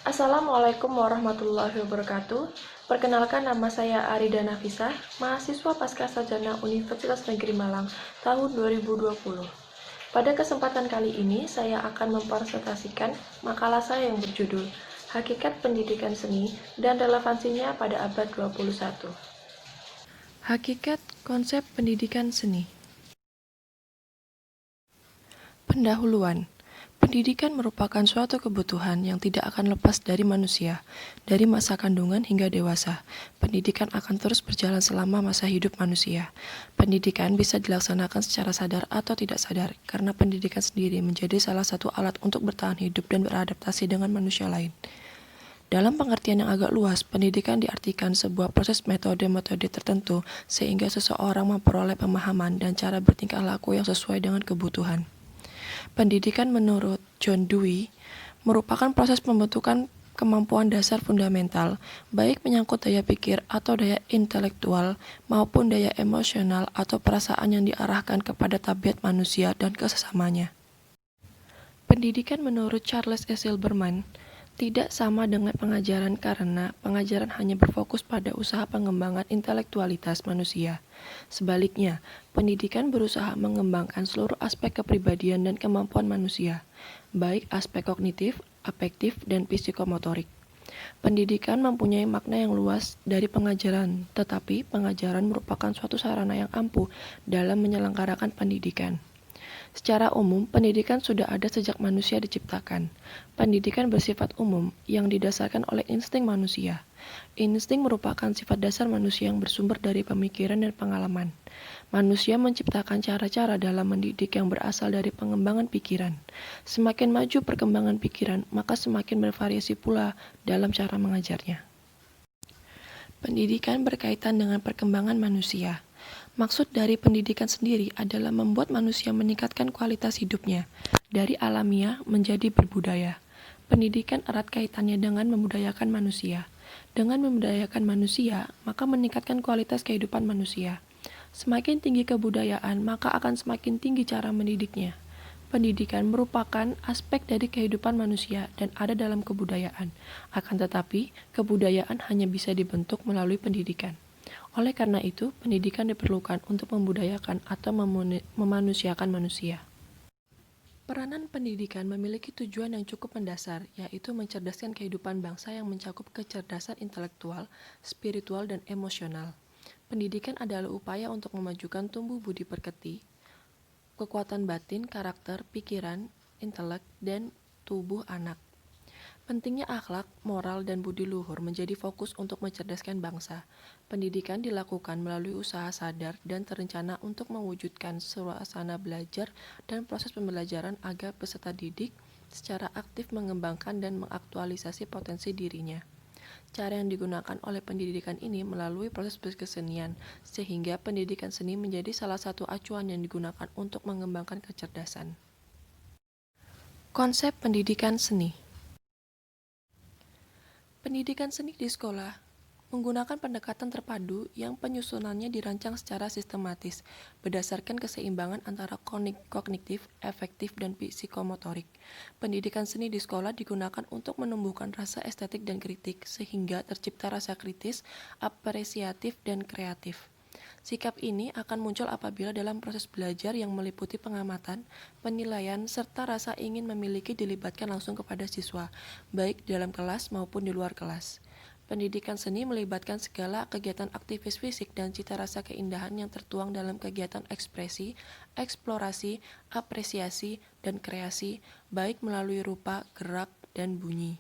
Assalamualaikum warahmatullahi wabarakatuh. Perkenalkan, nama saya Arida Nafisa, mahasiswa Pascasarjana Universitas Negeri Malang tahun 2020. Pada kesempatan kali ini, saya akan mempresentasikan makalah saya yang berjudul Hakikat Pendidikan Seni dan Relevansinya pada Abad 21. Hakikat Konsep Pendidikan Seni. Pendahuluan. Pendidikan merupakan suatu kebutuhan yang tidak akan lepas dari manusia, dari masa kandungan hingga dewasa. Pendidikan akan terus berjalan selama masa hidup manusia. Pendidikan bisa dilaksanakan secara sadar atau tidak sadar, karena pendidikan sendiri menjadi salah satu alat untuk bertahan hidup dan beradaptasi dengan manusia lain. Dalam pengertian yang agak luas, pendidikan diartikan sebuah proses metode-metode tertentu sehingga seseorang memperoleh pemahaman dan cara bertingkah laku yang sesuai dengan kebutuhan. Pendidikan menurut John Dewey merupakan proses pembentukan kemampuan dasar fundamental, baik menyangkut daya pikir atau daya intelektual maupun daya emosional atau perasaan yang diarahkan kepada tabiat manusia dan kesesamanya. Pendidikan menurut Charles E. Silberman tidak sama dengan pengajaran karena pengajaran hanya berfokus pada usaha pengembangan intelektualitas manusia. Sebaliknya, pendidikan berusaha mengembangkan seluruh aspek kepribadian dan kemampuan manusia, baik aspek kognitif, afektif, dan psikomotorik. Pendidikan mempunyai makna yang luas dari pengajaran, tetapi pengajaran merupakan suatu sarana yang ampuh dalam menyelenggarakan pendidikan. Secara umum, pendidikan sudah ada sejak manusia diciptakan. Pendidikan bersifat umum yang didasarkan oleh insting manusia. Insting merupakan sifat dasar manusia yang bersumber dari pemikiran dan pengalaman. Manusia menciptakan cara-cara dalam mendidik yang berasal dari pengembangan pikiran. Semakin maju perkembangan pikiran, maka semakin bervariasi pula dalam cara mengajarnya. Pendidikan berkaitan dengan perkembangan manusia. Maksud dari pendidikan sendiri adalah membuat manusia meningkatkan kualitas hidupnya, dari alamiah menjadi berbudaya. Pendidikan erat kaitannya dengan membudayakan manusia. Dengan membudayakan manusia, maka meningkatkan kualitas kehidupan manusia. Semakin tinggi kebudayaan, maka akan semakin tinggi cara mendidiknya. Pendidikan merupakan aspek dari kehidupan manusia dan ada dalam kebudayaan. Akan tetapi, kebudayaan hanya bisa dibentuk melalui pendidikan. Oleh karena itu, pendidikan diperlukan untuk membudayakan atau memanusiakan manusia. Peranan pendidikan memiliki tujuan yang cukup mendasar, yaitu mencerdaskan kehidupan bangsa yang mencakup kecerdasan intelektual, spiritual, dan emosional. Pendidikan adalah upaya untuk memajukan tumbuh budi pekerti, kekuatan batin, karakter, pikiran, intelek, dan tubuh anak. Pentingnya akhlak, moral, dan budi luhur menjadi fokus untuk mencerdaskan bangsa. Pendidikan dilakukan melalui usaha sadar dan terencana untuk mewujudkan suasana belajar dan proses pembelajaran agar peserta didik secara aktif mengembangkan dan mengaktualisasi potensi dirinya. Cara yang digunakan oleh pendidikan ini melalui proses kesenian, sehingga pendidikan seni menjadi salah satu acuan yang digunakan untuk mengembangkan kecerdasan. Konsep pendidikan seni. Pendidikan seni di sekolah menggunakan pendekatan terpadu yang penyusunannya dirancang secara sistematis berdasarkan keseimbangan antara kognitif, afektif, dan psikomotorik. Pendidikan seni di sekolah digunakan untuk menumbuhkan rasa estetik dan kritik sehingga tercipta rasa kritis, apresiatif, dan kreatif. Sikap ini akan muncul apabila dalam proses belajar yang meliputi pengamatan, penilaian, serta rasa ingin memiliki dilibatkan langsung kepada siswa, baik dalam kelas maupun di luar kelas. Pendidikan seni melibatkan segala kegiatan aktivis fisik dan cita rasa keindahan yang tertuang dalam kegiatan ekspresi, eksplorasi, apresiasi, dan kreasi, baik melalui rupa, gerak, dan bunyi.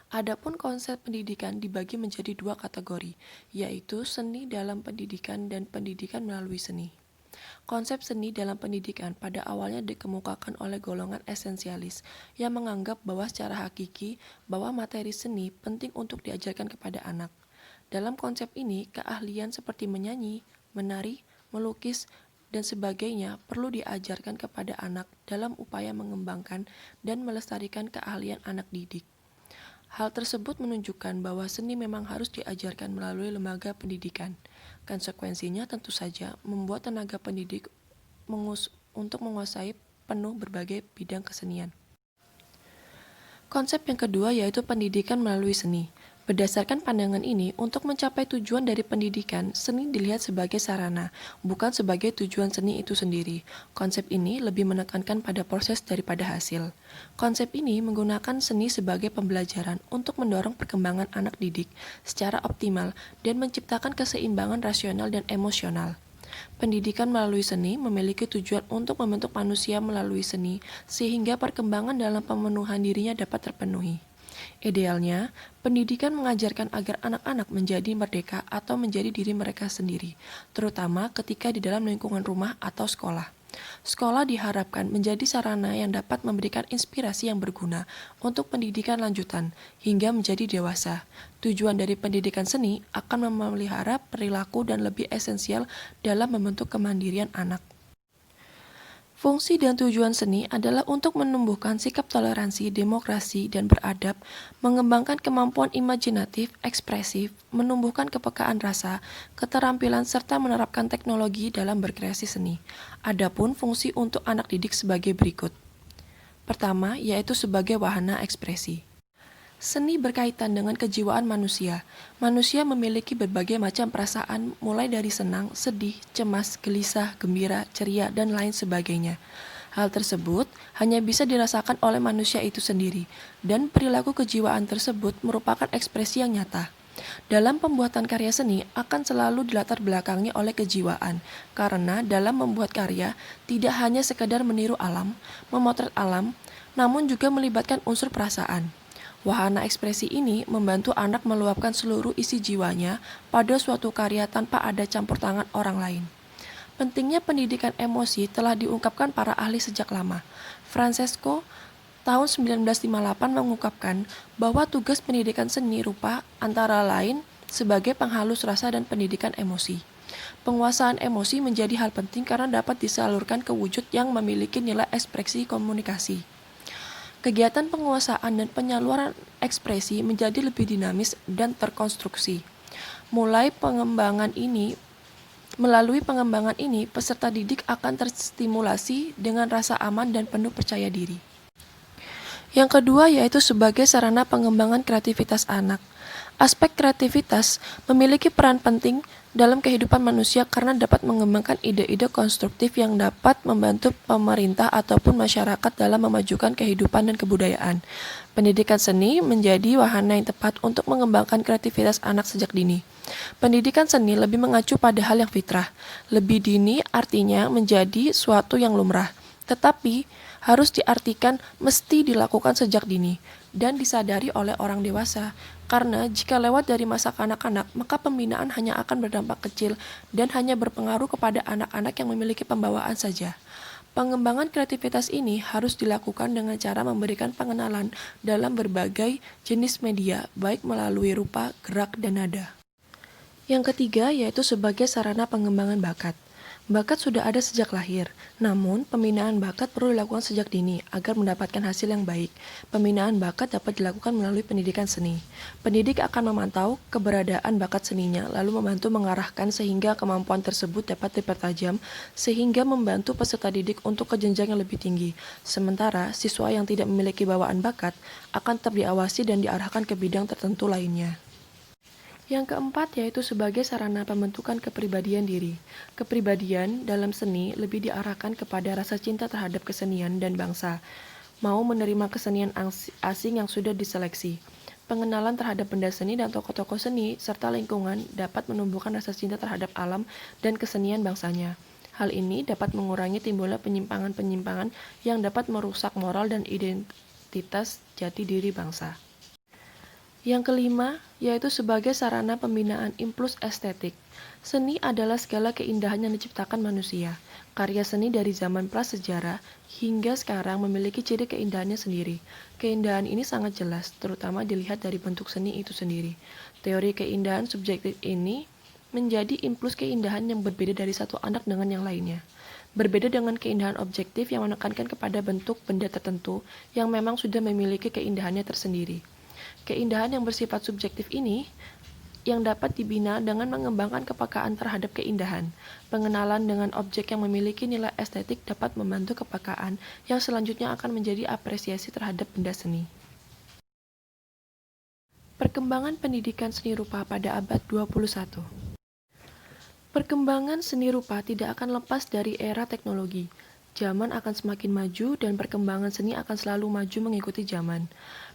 Adapun konsep pendidikan dibagi menjadi dua kategori, yaitu seni dalam pendidikan dan pendidikan melalui seni. Konsep seni dalam pendidikan pada awalnya dikemukakan oleh golongan esensialis yang menganggap bahwa secara hakiki bahwa materi seni penting untuk diajarkan kepada anak. Dalam konsep ini, keahlian seperti menyanyi, menari, melukis, dan sebagainya perlu diajarkan kepada anak dalam upaya mengembangkan dan melestarikan keahlian anak didik. Hal tersebut menunjukkan bahwa seni memang harus diajarkan melalui lembaga pendidikan. Konsekuensinya tentu saja membuat tenaga pendidik untuk menguasai penuh berbagai bidang kesenian. Konsep yang kedua yaitu pendidikan melalui seni. Berdasarkan pandangan ini, untuk mencapai tujuan dari pendidikan, seni dilihat sebagai sarana, bukan sebagai tujuan seni itu sendiri. Konsep ini lebih menekankan pada proses daripada hasil. Konsep ini menggunakan seni sebagai pembelajaran untuk mendorong perkembangan anak didik secara optimal dan menciptakan keseimbangan rasional dan emosional. Pendidikan melalui seni memiliki tujuan untuk membentuk manusia melalui seni, sehingga perkembangan dalam pemenuhan dirinya dapat terpenuhi. Idealnya, pendidikan mengajarkan agar anak-anak menjadi merdeka atau menjadi diri mereka sendiri, terutama ketika di dalam lingkungan rumah atau sekolah. Sekolah diharapkan menjadi sarana yang dapat memberikan inspirasi yang berguna untuk pendidikan lanjutan hingga menjadi dewasa. Tujuan dari pendidikan seni akan memelihara perilaku dan lebih esensial dalam membentuk kemandirian anak. Fungsi dan tujuan seni adalah untuk menumbuhkan sikap toleransi, demokrasi, dan beradab, mengembangkan kemampuan imajinatif, ekspresif, menumbuhkan kepekaan rasa, keterampilan, serta menerapkan teknologi dalam berkreasi seni. Adapun fungsi untuk anak didik sebagai berikut. Pertama, yaitu sebagai wahana ekspresi. Seni berkaitan dengan kejiwaan manusia. Manusia memiliki berbagai macam perasaan, mulai dari senang, sedih, cemas, gelisah, gembira, ceria, dan lain sebagainya. Hal tersebut hanya bisa dirasakan oleh manusia itu sendiri, dan perilaku kejiwaan tersebut merupakan ekspresi yang nyata. Dalam pembuatan karya seni akan selalu dilatar belakangi oleh kejiwaan, karena dalam membuat karya tidak hanya sekedar meniru alam, memotret alam, namun juga melibatkan unsur perasaan. Wahana ekspresi ini membantu anak meluapkan seluruh isi jiwanya pada suatu karya tanpa ada campur tangan orang lain. Pentingnya pendidikan emosi telah diungkapkan para ahli sejak lama. Francesco tahun 1958 mengungkapkan bahwa tugas pendidikan seni rupa antara lain sebagai penghalus rasa dan pendidikan emosi. Penguasaan emosi menjadi hal penting karena dapat disalurkan ke wujud yang memiliki nilai ekspresi komunikasi. Kegiatan penguasaan dan penyaluran ekspresi menjadi lebih dinamis dan terkonstruksi. Melalui pengembangan ini, peserta didik akan terstimulasi dengan rasa aman dan penuh percaya diri. Yang kedua yaitu sebagai sarana pengembangan kreativitas anak. Aspek kreativitas memiliki peran penting dalam kehidupan manusia karena dapat mengembangkan ide-ide konstruktif yang dapat membantu pemerintah ataupun masyarakat dalam memajukan kehidupan dan kebudayaan. Pendidikan seni menjadi wahana yang tepat untuk mengembangkan kreativitas anak sejak dini. Pendidikan seni lebih mengacu pada hal yang fitrah. Lebih dini artinya menjadi suatu yang lumrah, tetapi harus diartikan mesti dilakukan sejak dini dan disadari oleh orang dewasa, karena jika lewat dari masa kanak-kanak, maka pembinaan hanya akan berdampak kecil dan hanya berpengaruh kepada anak-anak yang memiliki pembawaan saja. Pengembangan kreativitas ini harus dilakukan dengan cara memberikan pengenalan dalam berbagai jenis media, baik melalui rupa, gerak, dan nada. Yang ketiga yaitu sebagai sarana pengembangan bakat. Bakat sudah ada sejak lahir, namun pembinaan bakat perlu dilakukan sejak dini agar mendapatkan hasil yang baik. Pembinaan bakat dapat dilakukan melalui pendidikan seni. Pendidik akan memantau keberadaan bakat seninya, lalu membantu mengarahkan sehingga kemampuan tersebut dapat dipertajam, sehingga membantu peserta didik untuk ke jenjang yang lebih tinggi. Sementara, siswa yang tidak memiliki bawaan bakat akan tetap diawasi dan diarahkan ke bidang tertentu lainnya. Yang keempat yaitu sebagai sarana pembentukan kepribadian diri. Kepribadian dalam seni lebih diarahkan kepada rasa cinta terhadap kesenian dan bangsa, mau menerima kesenian asing yang sudah diseleksi. Pengenalan terhadap benda seni dan tokoh-tokoh seni serta lingkungan dapat menumbuhkan rasa cinta terhadap alam dan kesenian bangsanya. Hal ini dapat mengurangi timbulnya penyimpangan-penyimpangan yang dapat merusak moral dan identitas jati diri bangsa. Yang kelima, yaitu sebagai sarana pembinaan impuls estetik. Seni adalah segala keindahan yang diciptakan manusia. Karya seni dari zaman prasejarah hingga sekarang memiliki ciri keindahannya sendiri. Keindahan ini sangat jelas, terutama dilihat dari bentuk seni itu sendiri. Teori keindahan subjektif ini menjadi impuls keindahan yang berbeda dari satu anak dengan yang lainnya. Berbeda dengan keindahan objektif yang menekankan kepada bentuk benda tertentu yang memang sudah memiliki keindahannya tersendiri. Keindahan yang bersifat subjektif ini yang dapat dibina dengan mengembangkan kepekaan terhadap keindahan. Pengenalan dengan objek yang memiliki nilai estetik dapat membantu kepekaan yang selanjutnya akan menjadi apresiasi terhadap benda seni. Perkembangan pendidikan seni rupa pada abad 21. Perkembangan seni rupa tidak akan lepas dari era teknologi. Zaman akan semakin maju dan perkembangan seni akan selalu maju mengikuti zaman.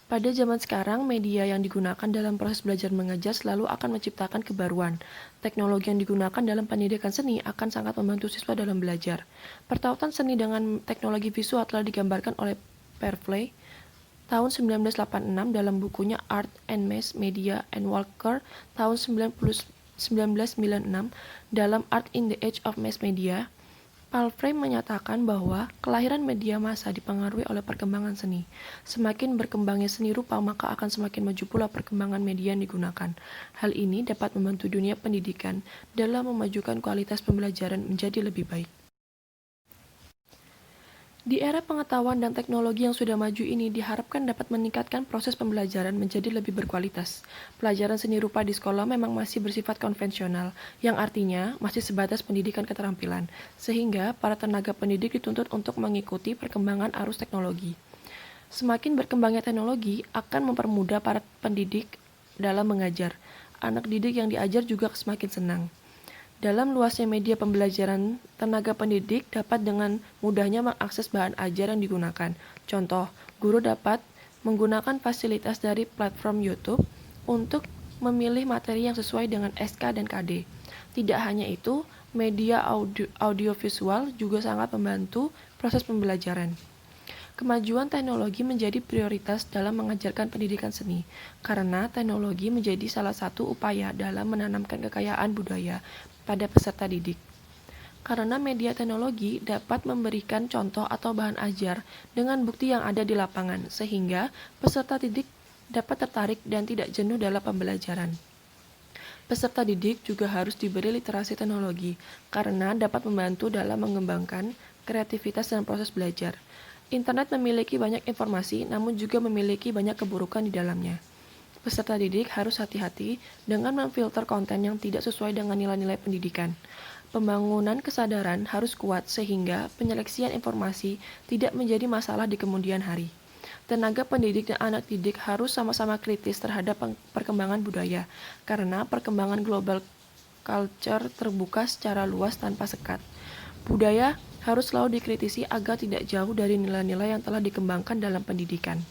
Pada zaman sekarang, media yang digunakan dalam proses belajar mengajar selalu akan menciptakan kebaruan. Teknologi yang digunakan dalam pendidikan seni akan sangat membantu siswa dalam belajar. Pertautan seni dengan teknologi visual telah digambarkan oleh Fairplay tahun 1986 dalam bukunya Art and Mass Media and Walker tahun 1996 dalam Art in the Age of Mass Media. Palfrey menyatakan bahwa kelahiran media massa dipengaruhi oleh perkembangan seni. Semakin berkembangnya seni rupa, maka akan semakin maju pula perkembangan media yang digunakan. Hal ini dapat membantu dunia pendidikan dalam memajukan kualitas pembelajaran menjadi lebih baik. Di era pengetahuan dan teknologi yang sudah maju ini diharapkan dapat meningkatkan proses pembelajaran menjadi lebih berkualitas. Pelajaran seni rupa di sekolah memang masih bersifat konvensional, yang artinya masih sebatas pendidikan keterampilan, sehingga para tenaga pendidik dituntut untuk mengikuti perkembangan arus teknologi. Semakin berkembangnya teknologi akan mempermudah para pendidik dalam mengajar. Anak didik yang diajar juga semakin senang. Dalam luasnya media pembelajaran, tenaga pendidik dapat dengan mudahnya mengakses bahan ajar yang digunakan. Contoh, guru dapat menggunakan fasilitas dari platform YouTube untuk memilih materi yang sesuai dengan SK dan KD. Tidak hanya itu, media audiovisual juga sangat membantu proses pembelajaran. Kemajuan teknologi menjadi prioritas dalam mengajarkan pendidikan seni, karena teknologi menjadi salah satu upaya dalam menanamkan kekayaan budaya pada peserta didik. Karena media teknologi dapat memberikan contoh atau bahan ajar dengan bukti yang ada di lapangan, sehingga peserta didik dapat tertarik dan tidak jenuh dalam pembelajaran. Peserta didik juga harus diberi literasi teknologi, karena dapat membantu dalam mengembangkan kreativitas dan proses belajar. Internet memiliki banyak informasi, namun juga memiliki banyak keburukan di dalamnya. Peserta didik harus hati-hati dengan memfilter konten yang tidak sesuai dengan nilai-nilai pendidikan. Pembangunan kesadaran harus kuat sehingga penyeleksian informasi tidak menjadi masalah di kemudian hari. Tenaga pendidik dan anak didik harus sama-sama kritis terhadap perkembangan budaya, karena perkembangan global culture terbuka secara luas tanpa sekat. Budaya harus selalu dikritisi agar tidak jauh dari nilai-nilai yang telah dikembangkan dalam pendidikan.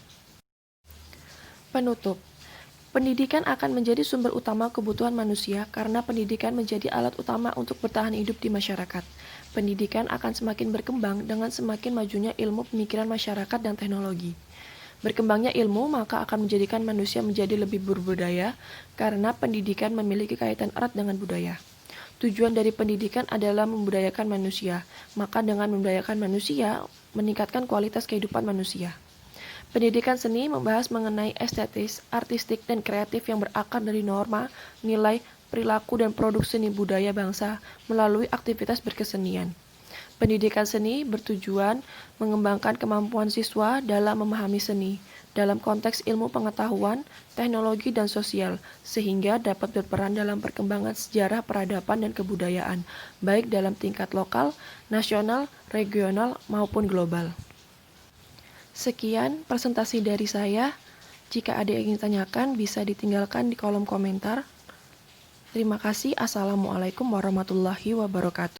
Penutup. Pendidikan akan menjadi sumber utama kebutuhan manusia karena pendidikan menjadi alat utama untuk bertahan hidup di masyarakat. Pendidikan akan semakin berkembang dengan semakin majunya ilmu pemikiran masyarakat dan teknologi. Berkembangnya ilmu maka akan menjadikan manusia menjadi lebih berbudaya karena pendidikan memiliki kaitan erat dengan budaya. Tujuan dari pendidikan adalah membudayakan manusia, maka dengan membudayakan manusia, meningkatkan kualitas kehidupan manusia. Pendidikan seni membahas mengenai estetis, artistik, dan kreatif yang berakar dari norma, nilai, perilaku, dan produk seni budaya bangsa melalui aktivitas berkesenian. Pendidikan seni bertujuan mengembangkan kemampuan siswa dalam memahami seni, dalam konteks ilmu pengetahuan, teknologi, dan sosial, sehingga dapat berperan dalam perkembangan sejarah peradaban dan kebudayaan, baik dalam tingkat lokal, nasional, regional, maupun global. Sekian presentasi dari saya. Jika ada yang ingin tanyakan, bisa ditinggalkan di kolom komentar. Terima kasih. Assalamualaikum warahmatullahi wabarakatuh.